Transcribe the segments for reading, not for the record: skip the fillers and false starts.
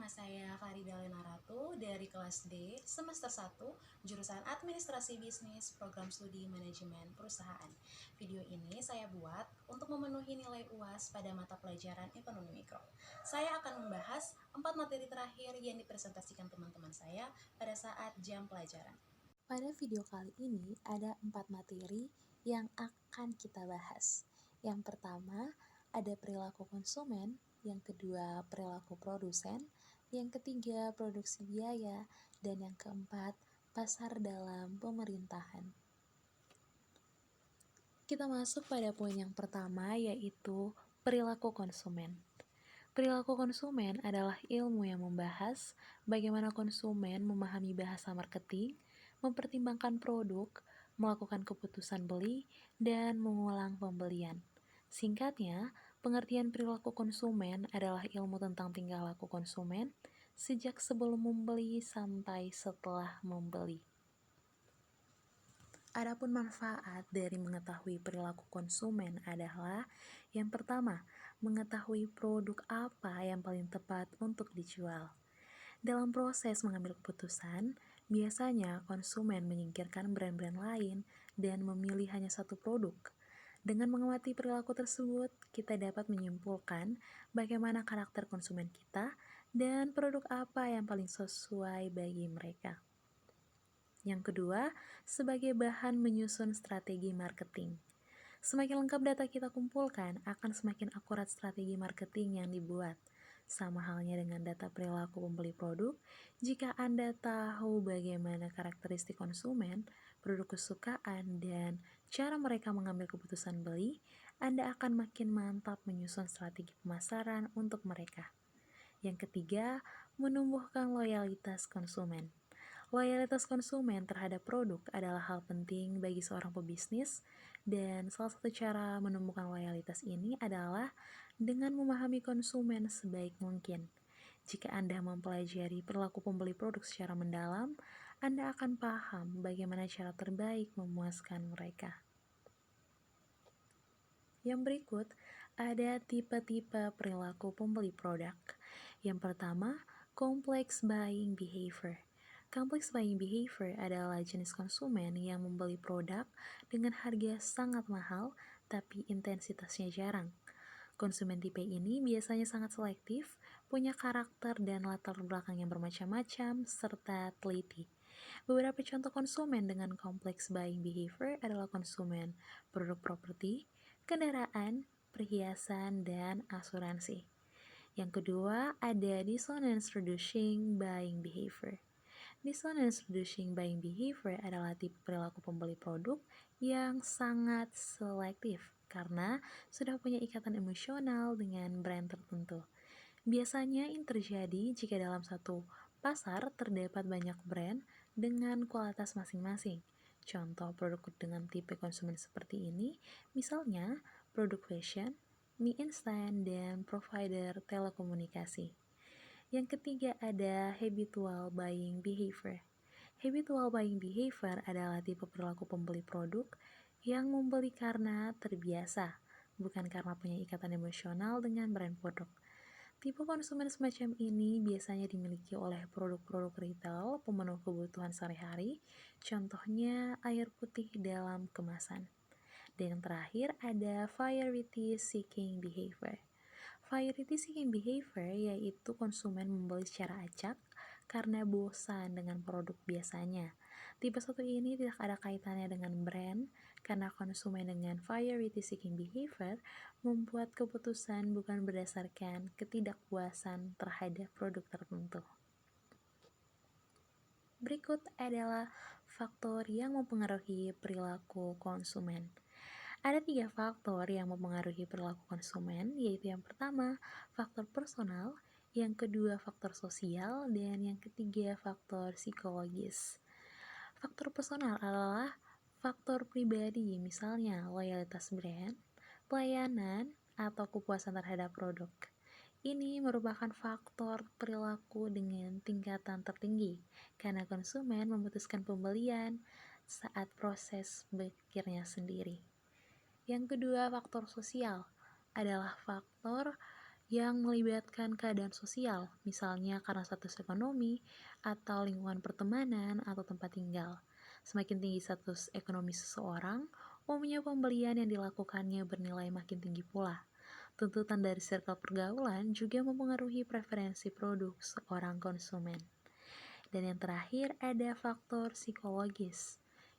saya Farida Lenaratu dari kelas D, semester 1, jurusan Administrasi Bisnis, Program Studi Manajemen Perusahaan. Video ini saya buat untuk memenuhi nilai UAS pada mata pelajaran Ekonomi Mikro. Saya akan membahas 4 materi terakhir yang dipresentasikan teman-teman saya pada saat jam pelajaran. Pada video kali ini ada 4 materi yang akan kita bahas. Yang pertama ada perilaku konsumen, yang kedua perilaku produsen, yang ketiga produksi biaya, dan yang keempat pasar dalam pemerintahan. Kita masuk pada poin yang pertama yaitu perilaku konsumen. Perilaku konsumen adalah ilmu yang membahas bagaimana konsumen memahami bahasa marketing, mempertimbangkan produk, melakukan keputusan beli, dan mengulang pembelian. Singkatnya, pengertian perilaku konsumen adalah ilmu tentang tingkah laku konsumen sejak sebelum membeli sampai setelah membeli. Adapun manfaat dari mengetahui perilaku konsumen adalah yang pertama, mengetahui produk apa yang paling tepat untuk dijual. Dalam proses mengambil keputusan, biasanya konsumen menyingkirkan brand-brand lain dan memilih hanya satu produk. Dengan mengamati perilaku tersebut, kita dapat menyimpulkan bagaimana karakter konsumen kita dan produk apa yang paling sesuai bagi mereka. Yang kedua, sebagai bahan menyusun strategi marketing. Semakin lengkap data kita kumpulkan, akan semakin akurat strategi marketing yang dibuat. Sama halnya dengan data perilaku pembeli produk, jika Anda tahu bagaimana karakteristik konsumen, produk kesukaan, dan cara mereka mengambil keputusan beli, Anda akan makin mantap menyusun strategi pemasaran untuk mereka. Yang ketiga, menumbuhkan loyalitas konsumen. Loyalitas konsumen terhadap produk adalah hal penting bagi seorang pebisnis, dan salah satu cara menumbuhkan loyalitas ini adalah dengan memahami konsumen sebaik mungkin. Jika Anda mempelajari perilaku pembeli produk secara mendalam, Anda akan paham bagaimana cara terbaik memuaskan mereka. Yang berikut ada tipe-tipe perilaku pembeli produk. Yang pertama, complex buying behavior. Complex buying behavior adalah jenis konsumen yang membeli produk dengan harga sangat mahal tapi intensitasnya jarang. Konsumen tipe ini biasanya sangat selektif, punya karakter dan latar belakang yang bermacam-macam, serta teliti. Beberapa contoh konsumen dengan complex buying behavior adalah konsumen produk properti, kendaraan, perhiasan, dan asuransi. Yang kedua, ada dissonance reducing buying behavior. Dissonance reducing buying behavior adalah tipe perilaku pembeli produk yang sangat selektif karena sudah punya ikatan emosional dengan brand tertentu. Biasanya ini terjadi jika dalam satu pasar terdapat banyak brand dengan kualitas masing-masing. Contoh produk dengan tipe konsumen seperti ini, misalnya produk fashion, mie instan, dan provider telekomunikasi. Yang ketiga ada habitual buying behavior. Habitual buying behavior adalah tipe perilaku pembeli produk yang membeli karena terbiasa, bukan karena punya ikatan emosional dengan brand produk. Tipe konsumen semacam ini biasanya dimiliki oleh produk-produk retail pemenuh kebutuhan sehari-hari, contohnya air putih dalam kemasan. Dan yang terakhir ada variety seeking behavior. Variety seeking behavior yaitu konsumen membeli secara acak karena bosan dengan produk biasanya. Tipe satu ini tidak ada kaitannya dengan brand karena konsumen dengan variety seeking behavior membuat keputusan bukan berdasarkan ketidakpuasan terhadap produk tertentu. Berikut adalah faktor yang mempengaruhi perilaku konsumen. Ada 3 faktor yang mempengaruhi perilaku konsumen, yaitu yang pertama, faktor personal, yang kedua, faktor sosial, dan yang ketiga, faktor psikologis. Faktor personal adalah faktor pribadi, misalnya loyalitas brand, pelayanan, atau kepuasan terhadap produk. Ini merupakan faktor perilaku dengan tingkatan tertinggi, karena konsumen memutuskan pembelian saat proses berpikirnya sendiri. Yang kedua, faktor sosial adalah faktor yang melibatkan keadaan sosial, misalnya karena status ekonomi, atau lingkungan pertemanan, atau tempat tinggal. Semakin tinggi status ekonomi seseorang, umumnya pembelian yang dilakukannya bernilai makin tinggi pula. Tuntutan dari circle pergaulan juga mempengaruhi preferensi produk seorang konsumen. Dan yang terakhir ada faktor psikologis.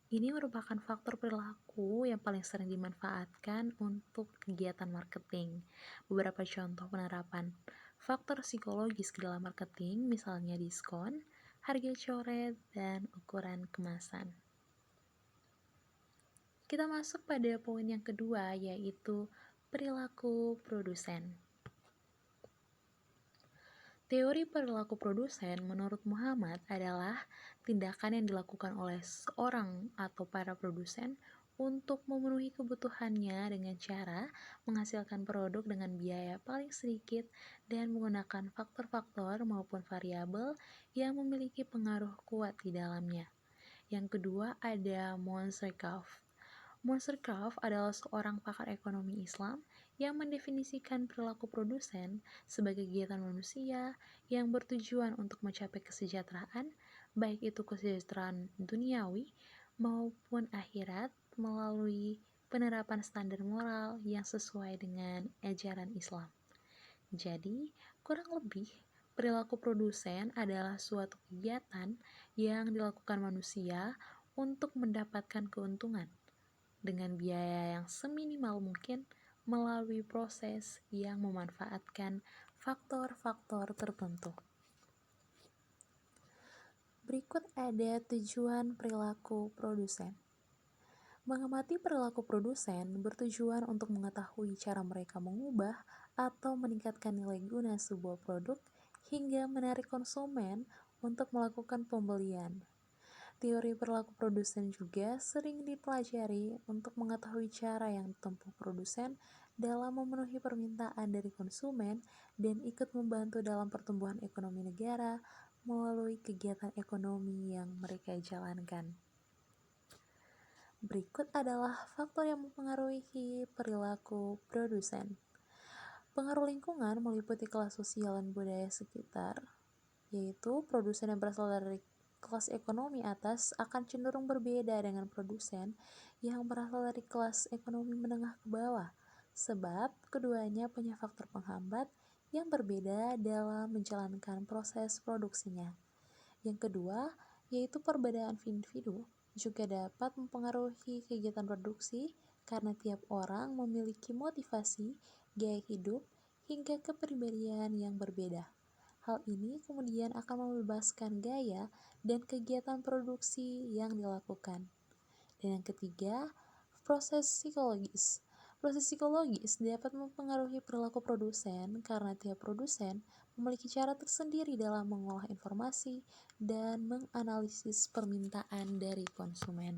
Ini merupakan faktor perilaku yang paling sering dimanfaatkan untuk kegiatan marketing. Beberapa contoh penerapan faktor psikologis ke dalam marketing, misalnya diskon, harga coret, dan ukuran kemasan. Kita masuk pada poin yang kedua, yaitu perilaku produsen. Teori perilaku produsen menurut Muhammad adalah tindakan yang dilakukan oleh seorang atau para produsen untuk memenuhi kebutuhannya dengan cara menghasilkan produk dengan biaya paling sedikit dan menggunakan faktor-faktor maupun variabel yang memiliki pengaruh kuat di dalamnya. Yang kedua ada Monserkov. Monserkov adalah seorang pakar ekonomi Islam yang mendefinisikan perilaku produsen sebagai kegiatan manusia yang bertujuan untuk mencapai kesejahteraan, baik itu kesejahteraan duniawi maupun akhirat melalui penerapan standar moral yang sesuai dengan ajaran Islam. Jadi, kurang lebih perilaku produsen adalah suatu kegiatan yang dilakukan manusia untuk mendapatkan keuntungan dengan biaya yang seminimal mungkin melalui proses yang memanfaatkan faktor-faktor tertentu. Berikut ada tujuan perilaku produsen. Mengamati perilaku produsen bertujuan untuk mengetahui cara mereka mengubah atau meningkatkan nilai guna sebuah produk hingga menarik konsumen untuk melakukan pembelian. Teori perilaku produsen juga sering dipelajari untuk mengetahui cara yang ditempuh produsen dalam memenuhi permintaan dari konsumen dan ikut membantu dalam pertumbuhan ekonomi negara melalui kegiatan ekonomi yang mereka jalankan. Berikut adalah faktor yang mempengaruhi perilaku produsen. Pengaruh lingkungan meliputi kelas sosial dan budaya sekitar, yaitu produsen yang berasal dari kelas ekonomi atas akan cenderung berbeda dengan produsen yang berasal dari kelas ekonomi menengah ke bawah, sebab keduanya punya faktor penghambat yang berbeda dalam menjalankan proses produksinya. Yang kedua, yaitu perbedaan individu juga dapat mempengaruhi kegiatan produksi karena tiap orang memiliki motivasi, gaya hidup, hingga kepribadian yang berbeda. Hal ini kemudian akan membebaskan gaya dan kegiatan produksi yang dilakukan. Dan yang ketiga, proses psikologis. Proses psikologis dapat mempengaruhi perilaku produsen karena tiap produsen memiliki cara tersendiri dalam mengolah informasi dan menganalisis permintaan dari konsumen.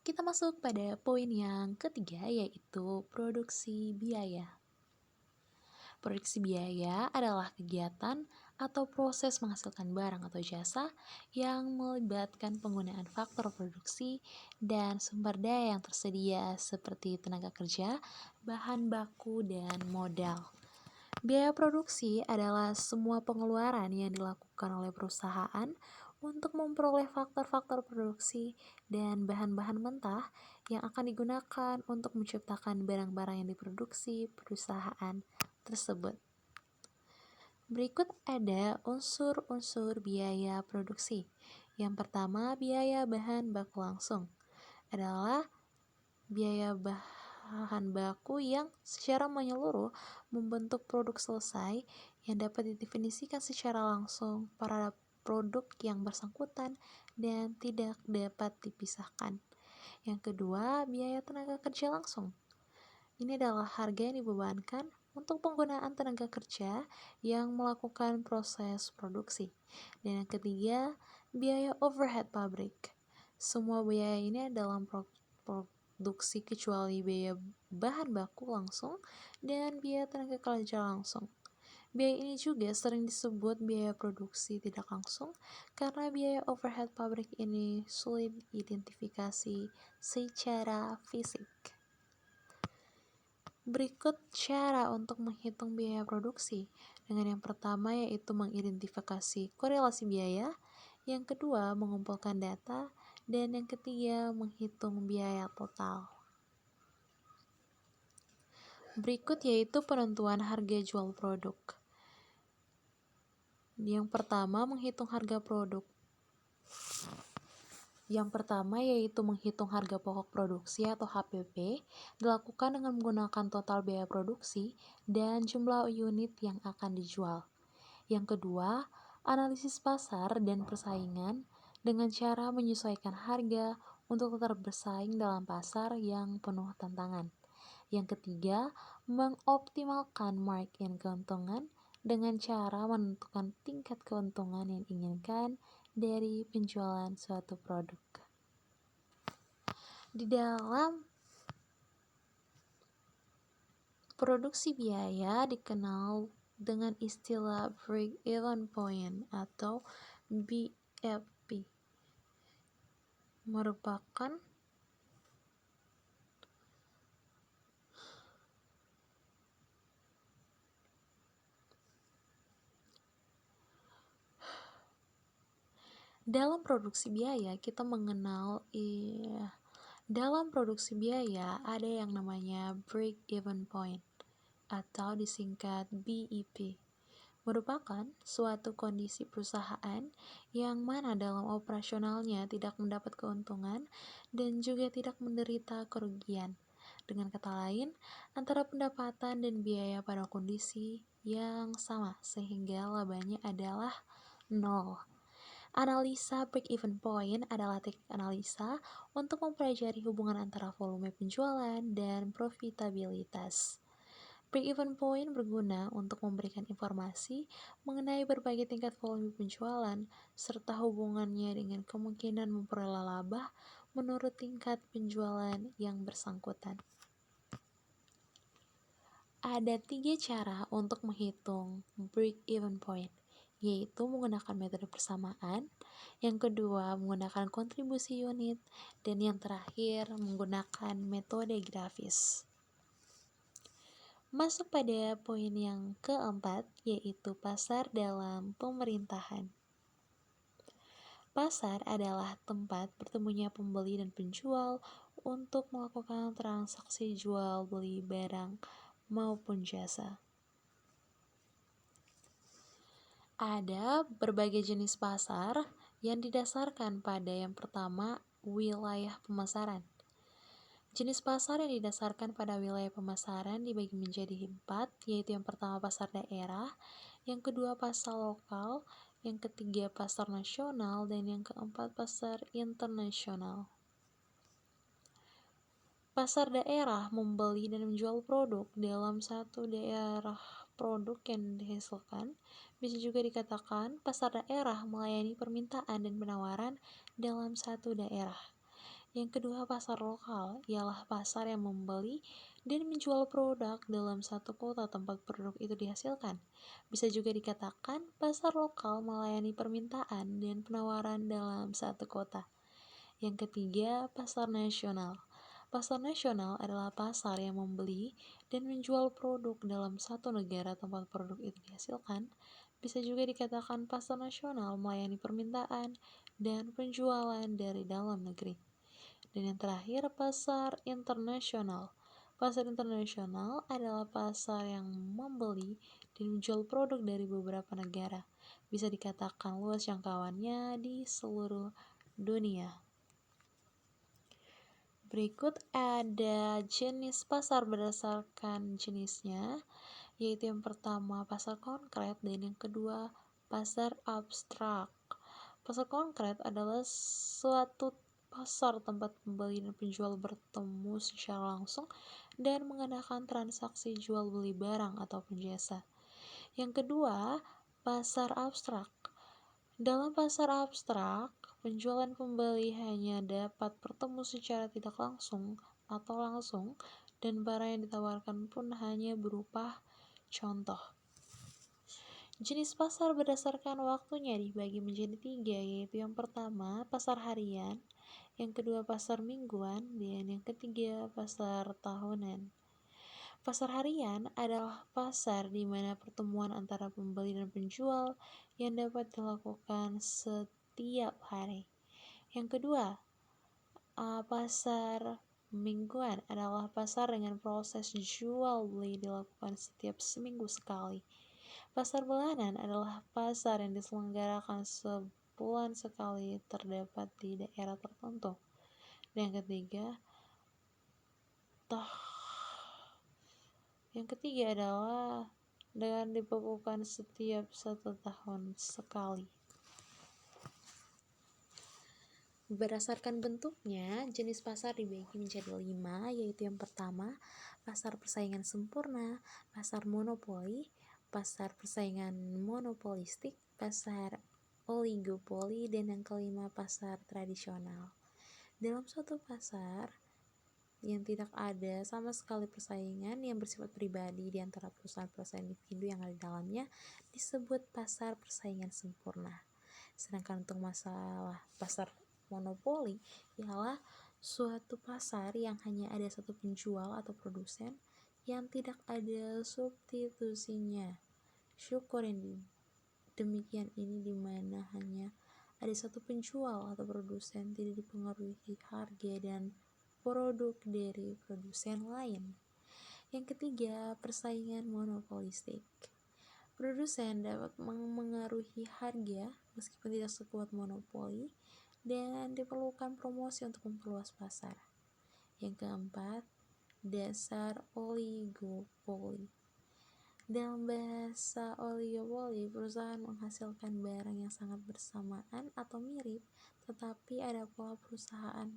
Kita masuk pada poin yang ketiga, yaitu produksi biaya. Produksi biaya adalah kegiatan atau proses menghasilkan barang atau jasa yang melibatkan penggunaan faktor produksi dan sumber daya yang tersedia seperti tenaga kerja, bahan baku, dan modal. Biaya produksi adalah semua pengeluaran yang dilakukan oleh perusahaan untuk memperoleh faktor-faktor produksi dan bahan-bahan mentah yang akan digunakan untuk menciptakan barang-barang yang diproduksi perusahaan tersebut. Berikut ada unsur-unsur biaya produksi. Yang pertama, biaya bahan baku langsung adalah biaya bahan baku yang secara menyeluruh membentuk produk selesai yang dapat didefinisikan secara langsung pada produk yang bersangkutan dan tidak dapat dipisahkan. Yang kedua, biaya tenaga kerja langsung. Ini adalah harga yang dibebankan untuk penggunaan tenaga kerja yang melakukan proses produksi. Dan yang ketiga, biaya overhead pabrik. Semua biaya ini dalam produksi kecuali biaya bahan baku langsung dan biaya tenaga kerja langsung. Biaya ini juga sering disebut biaya produksi tidak langsung karena biaya overhead pabrik ini sulit diidentifikasi secara fisik. Berikut cara untuk menghitung biaya produksi. Dengan yang pertama yaitu mengidentifikasi korelasi biaya, yang kedua mengumpulkan data, dan yang ketiga menghitung biaya total. Berikut yaitu penentuan harga jual produk. Yang pertama menghitung harga produk. Yang pertama yaitu menghitung harga pokok produksi atau HPP dilakukan dengan menggunakan total biaya produksi dan jumlah unit yang akan dijual. Yang kedua, analisis pasar dan persaingan dengan cara menyesuaikan harga untuk tetap bersaing dalam pasar yang penuh tantangan. Yang ketiga, mengoptimalkan margin keuntungan dengan cara menentukan tingkat keuntungan yang diinginkan dari penjualan suatu produk. Di dalam produksi biaya dikenal dengan istilah break-even point atau BEP, merupakan dalam produksi biaya kita mengenal dalam produksi biaya ada yang namanya break-even point atau disingkat BEP, merupakan suatu kondisi perusahaan yang mana dalam operasionalnya tidak mendapat keuntungan dan juga tidak menderita kerugian. Dengan kata lain, antara pendapatan dan biaya pada kondisi yang sama sehingga labanya adalah nol. Analisa break-even point adalah teknik analisa untuk mempelajari hubungan antara volume penjualan dan profitabilitas. Break-even point berguna untuk memberikan informasi mengenai berbagai tingkat volume penjualan serta hubungannya dengan kemungkinan memperoleh laba menurut tingkat penjualan yang bersangkutan. Ada 3 cara untuk menghitung break-even point, yaitu menggunakan metode persamaan, yang kedua menggunakan kontribusi unit, dan yang terakhir menggunakan metode grafis. Masuk pada poin yang keempat, yaitu pasar dalam pemerintahan. Pasar adalah tempat bertemunya pembeli dan penjual untuk melakukan transaksi jual beli barang maupun jasa. Ada berbagai jenis pasar yang didasarkan pada yang pertama, wilayah pemasaran. Jenis pasar yang didasarkan pada wilayah pemasaran dibagi menjadi 4, yaitu yang pertama pasar daerah, yang kedua pasar lokal, yang ketiga pasar nasional, dan yang keempat pasar internasional. Pasar daerah membeli dan menjual produk dalam satu daerah. Produk yang dihasilkan bisa juga dikatakan pasar daerah melayani permintaan dan penawaran dalam satu daerah. Yang kedua, pasar lokal ialah pasar yang membeli dan menjual produk dalam satu kota tempat produk itu dihasilkan. Bisa juga dikatakan pasar lokal melayani permintaan dan penawaran dalam satu kota. Yang ketiga, pasar nasional. Pasar nasional adalah pasar yang membeli dan menjual produk dalam satu negara tempat produk itu dihasilkan. Bisa juga dikatakan pasar nasional melayani permintaan dan penjualan dari dalam negeri. Dan yang terakhir, pasar internasional. Pasar internasional adalah pasar yang membeli dan menjual produk dari beberapa negara. Bisa dikatakan luas jangkauannya di seluruh dunia. Berikut ada jenis pasar berdasarkan jenisnya, yaitu yang pertama pasar konkret dan yang kedua pasar abstrak. Pasar konkret adalah suatu pasar tempat pembeli dan penjual bertemu secara langsung dan mengadakan transaksi jual beli barang ataupun jasa. Yang kedua, pasar abstrak. Dalam pasar abstrak, penjualan pembeli hanya dapat bertemu secara tidak langsung atau langsung, dan barang yang ditawarkan pun hanya berupa contoh. Jenis pasar berdasarkan waktunya dibagi menjadi 3, yaitu yang pertama pasar harian, yang kedua pasar mingguan, dan yang ketiga pasar tahunan. Pasar harian adalah pasar di mana pertemuan antara pembeli dan penjual yang dapat dilakukan setiap hari. Yang kedua, pasar mingguan adalah pasar dengan proses jual beli dilakukan setiap seminggu sekali. Pasar bulanan adalah pasar yang diselenggarakan sebulan sekali terdapat di daerah tertentu. Dan yang ketiga adalah dengan dilakukan setiap 1 tahun sekali. Berdasarkan bentuknya, jenis pasar dibagi menjadi 5, yaitu yang pertama, pasar persaingan sempurna, pasar monopoli, pasar persaingan monopolistik, pasar oligopoli, dan yang kelima, pasar tradisional. Dalam suatu pasar yang tidak ada sama sekali persaingan yang bersifat pribadi di antara perusahaan-perusahaan individu yang ada di dalamnya disebut pasar persaingan sempurna. Sedangkan untuk masalah pasar monopoli ialah suatu pasar yang hanya ada satu penjual atau produsen yang tidak ada substitusinya. Syukur yang demikian ini di mana hanya ada satu penjual atau produsen, tidak dipengaruhi harga dan produk dari produsen lain. Yang ketiga, persaingan monopolistik. Produsen dapat mengaruhi harga meskipun tidak sekuat monopoli dan diperlukan promosi untuk memperluas pasar. Yang keempat, dasar oligopoli. Dalam bahasa oligopoli, perusahaan menghasilkan barang yang sangat bersamaan atau mirip, tetapi ada pula perusahaan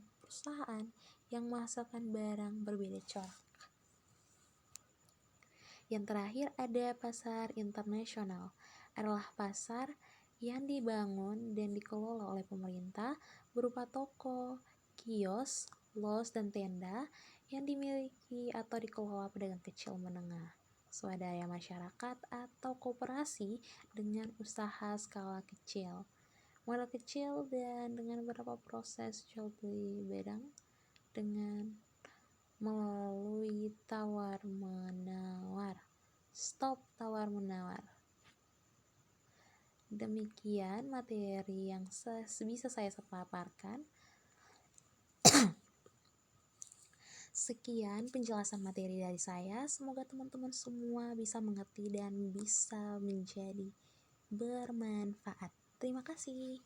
yang menghasilkan barang berbeda corak. Yang terakhir ada pasar internasional, adalah pasar yang dibangun dan dikelola oleh pemerintah berupa toko, kios, los, dan tenda yang dimiliki atau dikelola pedagang kecil menengah, swadaya masyarakat atau koperasi dengan usaha skala kecil, modal kecil, dan dengan beberapa proses jual beli barang dengan melalui tawar-menawar. Stop tawar-menawar. Demikian materi yang bisa saya paparkan. Sekian penjelasan materi dari saya. Semoga teman-teman semua bisa mengerti dan bisa menjadi bermanfaat. Terima kasih.